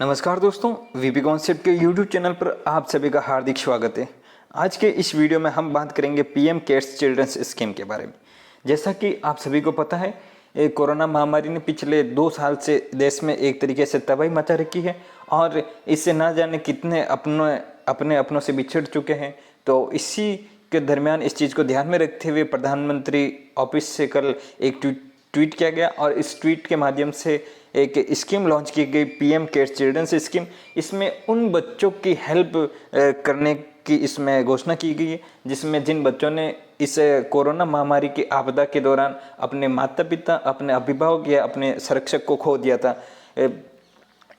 नमस्कार दोस्तों, VP concept के यूट्यूब चैनल पर आप सभी का हार्दिक स्वागत है। आज के इस वीडियो में हम बात करेंगे पीएम केयर्स चिल्ड्रंस स्कीम के बारे में। जैसा कि आप सभी को पता है, कोरोना महामारी ने पिछले 2 साल से देश में एक तरीके से तबाही मचा रखी है और इससे ना जाने कितने अपनों से बिछड़ चुके हैं। तो इसी के दरमियान इस चीज़ को ध्यान में रखते हुए प्रधानमंत्री ऑफिस से कल एक ट्वीट किया गया और इस ट्वीट के माध्यम से एक स्कीम लॉन्च की गई, पीएम केयर्स चिल्ड्रंस स्कीम। इसमें उन बच्चों की हेल्प करने की इसमें घोषणा की गई है जिसमें जिन बच्चों ने इस कोरोना महामारी की आपदा के दौरान अपने माता पिता, अपने अभिभावक या अपने संरक्षक को खो दिया था।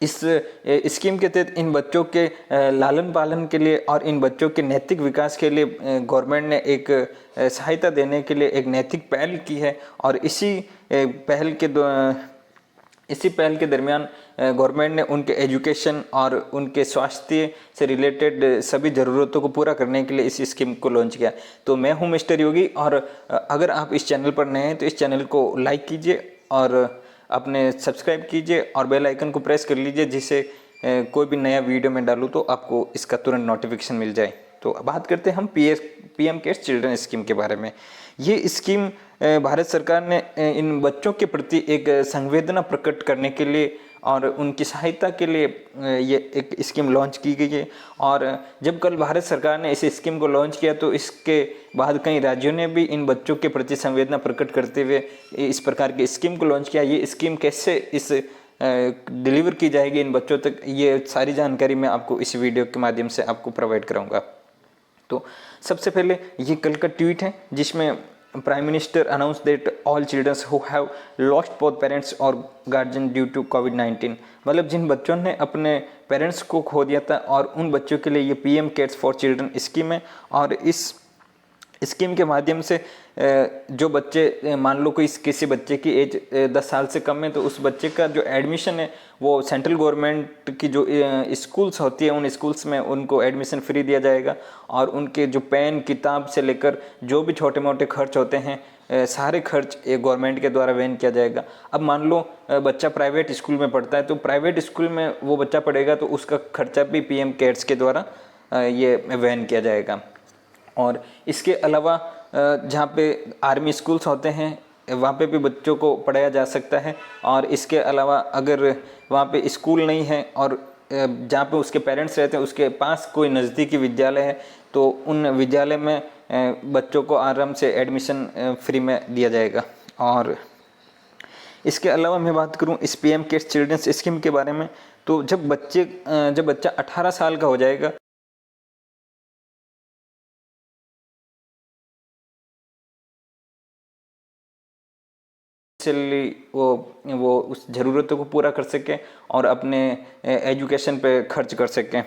इस स्कीम के तहत इन बच्चों के लालन पालन के लिए और इन बच्चों के नैतिक विकास के लिए गवर्नमेंट ने एक सहायता देने के लिए एक नैतिक पहल की है और इसी पहल के दरमियान गवर्नमेंट ने उनके एजुकेशन और उनके स्वास्थ्य से रिलेटेड सभी ज़रूरतों को पूरा करने के लिए इस स्कीम को लॉन्च किया। तो मैं हूं मिस्टर योगी और अगर आप इस चैनल पर नए हैं तो इस चैनल को लाइक कीजिए और अपने सब्सक्राइब कीजिए और बेल आइकन को प्रेस कर लीजिए, जिससे कोई भी नया वीडियो में डालूँ तो आपको इसका तुरंत नोटिफिकेशन मिल जाए। तो बात करते हैं हम पीएम केयर्स चिल्ड्रन स्कीम के बारे में। ये स्कीम भारत सरकार ने इन बच्चों के प्रति एक संवेदना प्रकट करने के लिए और उनकी सहायता के लिए ये एक स्कीम लॉन्च की गई है। और जब कल भारत सरकार ने इस स्कीम को लॉन्च किया तो इसके बाद कई राज्यों ने भी इन बच्चों के प्रति संवेदना प्रकट करते हुए इस प्रकार की स्कीम को लॉन्च किया। ये स्कीम कैसे डिलीवर की जाएगी इन बच्चों तक, ये सारी जानकारी मैं आपको इस वीडियो के माध्यम से आपको प्रोवाइड कराऊंगा। तो सबसे पहले ये कल का ट्वीट है जिसमें prime minister announce that all childrens who have lost both parents और गार्जियन ड्यू टू कोविड-19, मतलब जिन बच्चों ने अपने पेरेंट्स को खो दिया था और उन बच्चों के लिए ये PM cares for children scheme है। और इस स्कीम के माध्यम से जो बच्चे, मान लो कोई किसी बच्चे की एज 10 साल से कम है तो उस बच्चे का जो एडमिशन है वो सेंट्रल गवर्नमेंट की जो स्कूल्स होती है उन स्कूल्स में उनको एडमिशन फ्री दिया जाएगा और उनके जो पेन किताब से लेकर जो भी छोटे मोटे खर्च होते हैं सारे खर्च गवर्नमेंट के द्वारा वहन किया जाएगा। अब मान लो बच्चा प्राइवेट स्कूल में पढ़ता है तो प्राइवेट स्कूल में वो बच्चा पढ़ेगा तो उसका खर्चा भी पीएम केयर्स के द्वारा ये वहन किया जाएगा। और इसके अलावा जहाँ पे आर्मी स्कूल्स होते हैं वहाँ पे भी बच्चों को पढ़ाया जा सकता है। और इसके अलावा अगर वहाँ पे स्कूल नहीं है और जहाँ पे उसके पेरेंट्स रहते हैं उसके पास कोई नज़दीकी विद्यालय है तो उन विद्यालय में बच्चों को आराम से एडमिशन फ्री में दिया जाएगा। और इसके अलावा मैं बात करूँ इस पीएम केयर्स चिल्ड्रंस स्कीम के बारे में, तो जब बच्चा 18 साल का हो जाएगा वो उस ज़रूरतों को पूरा कर सकें और अपने एजुकेशन पे खर्च कर सकें।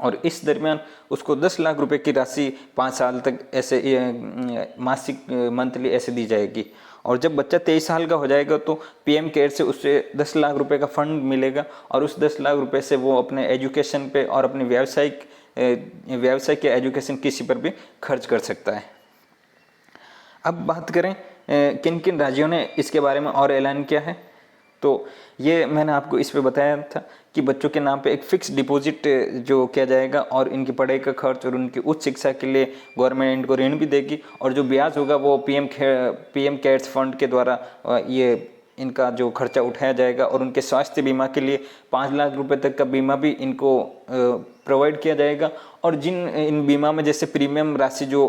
और इस दरमियान उसको 10 लाख रुपए की राशि 5 साल तक ऐसे मासिक मंथली ऐसे दी जाएगी। और जब बच्चा 23 साल का हो जाएगा तो पीएम केयर से उससे 10 लाख रुपए का फंड मिलेगा और उस 10 लाख रुपए से वो अपने एजुकेशन पे और अपने व्यवसाय के एजुकेशन किसी पर भी खर्च कर सकता है। अब बात करें किन किन राज्यों ने इसके बारे में और ऐलान किया है, तो ये मैंने आपको इस पे बताया था कि बच्चों के नाम पे एक फिक्स डिपॉजिट जो किया जाएगा और इनकी पढ़ाई का खर्च और उनकी उच्च शिक्षा के लिए गवर्नमेंट इनको ऋण भी देगी और जो ब्याज होगा वो पीएम केयर्स फंड के द्वारा ये इनका जो खर्चा उठाया जाएगा। और उनके स्वास्थ्य बीमा के लिए 5 लाख रुपए तक का बीमा भी इनको प्रोवाइड किया जाएगा। और जिन इन बीमा में जैसे प्रीमियम राशि जो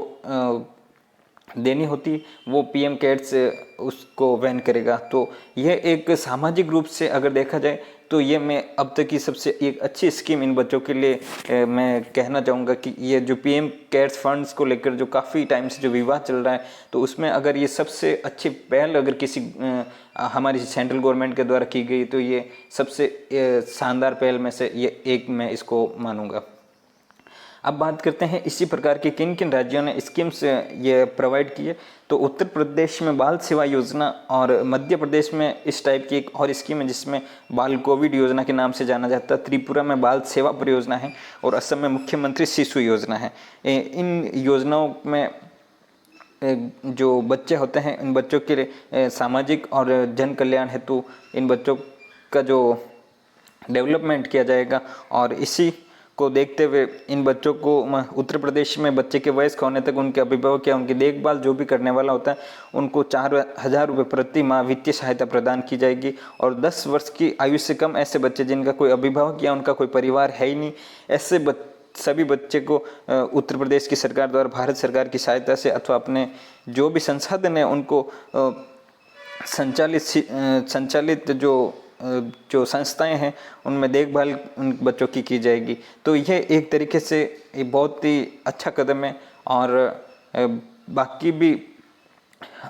देनी होती वो पीएम केयर्स उसको वहन करेगा। तो यह एक सामाजिक रूप से अगर देखा जाए तो ये मैं अब तक की सबसे एक अच्छी स्कीम इन बच्चों के लिए मैं कहना चाहूँगा कि ये जो पीएम केयर्स फंड्स को लेकर जो काफ़ी टाइम से जो विवाद चल रहा है तो उसमें अगर ये सबसे अच्छी पहल अगर किसी हमारी सेंट्रल गवर्नमेंट के द्वारा की गई तो ये सबसे शानदार पहल में से ये एक मैं इसको मानूँगा। अब बात करते हैं इसी प्रकार के किन किन राज्यों ने स्कीम्स ये प्रोवाइड किए, तो उत्तर प्रदेश में बाल सेवा योजना और मध्य प्रदेश में इस टाइप की एक और स्कीम है जिसमें बाल कोविड योजना के नाम से जाना जाता है, त्रिपुरा में बाल सेवा परियोजना है और असम में मुख्यमंत्री शिशु योजना है। इन योजनाओं में जो बच्चे होते हैं इन बच्चों के लिए सामाजिक और जन कल्याण हेतु इन बच्चों का जो डेवलपमेंट किया जाएगा। और इसी को देखते हुए इन बच्चों को उत्तर प्रदेश में बच्चे के वयस्क होने तक उनके अभिभावक या उनकी देखभाल जो भी करने वाला होता है उनको 4,000 रुपये प्रति माह वित्तीय सहायता प्रदान की जाएगी। और 10 वर्ष की आयु से कम ऐसे बच्चे जिनका कोई अभिभावक या उनका कोई परिवार है ही नहीं, ऐसे सभी बच्चे को उत्तर प्रदेश की सरकार द्वारा भारत सरकार की सहायता से अथवा अपने जो भी संसाधन है उनको संचालित जो संस्थाएं हैं उनमें देखभाल उन बच्चों की जाएगी। तो यह एक तरीके से ये बहुत ही अच्छा कदम है। और बाकी भी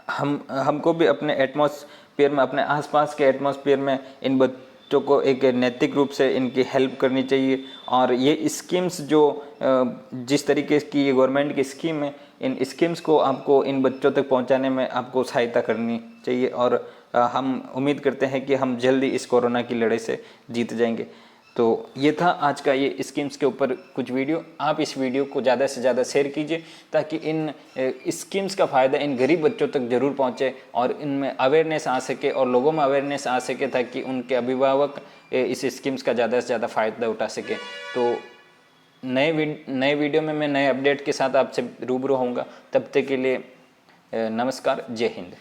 हमको भी अपने एटमॉस्फेयर में, अपने आसपास के एटमॉस्फेयर में इन बच्चों को एक नैतिक रूप से इनकी हेल्प करनी चाहिए। और ये स्कीम्स जो जिस तरीके की ये गवर्नमेंट की स्कीम है, इन स्कीम्स को आपको इन बच्चों तक पहुंचाने में आपको सहायता करनी चाहिए। और हम उम्मीद करते हैं कि हम जल्दी इस कोरोना की लड़ाई से जीत जाएंगे। तो ये था आज का ये स्कीम्स के ऊपर कुछ वीडियो। आप इस वीडियो को ज़्यादा से ज़्यादा शेयर कीजिए ताकि इन स्कीम्स का फ़ायदा इन गरीब बच्चों तक ज़रूर पहुँचे और इनमें अवेयरनेस आ सके और लोगों में अवेयरनेस आ सके ताकि उनके अभिभावक इस स्कीम्स का ज़्यादा से ज़्यादा फ़ायदा उठा सके। तो नए वीडियो में मैं नए अपडेट के साथ आपसे रूबरू होऊंगा। तब तक के लिए नमस्कार, जय हिंद।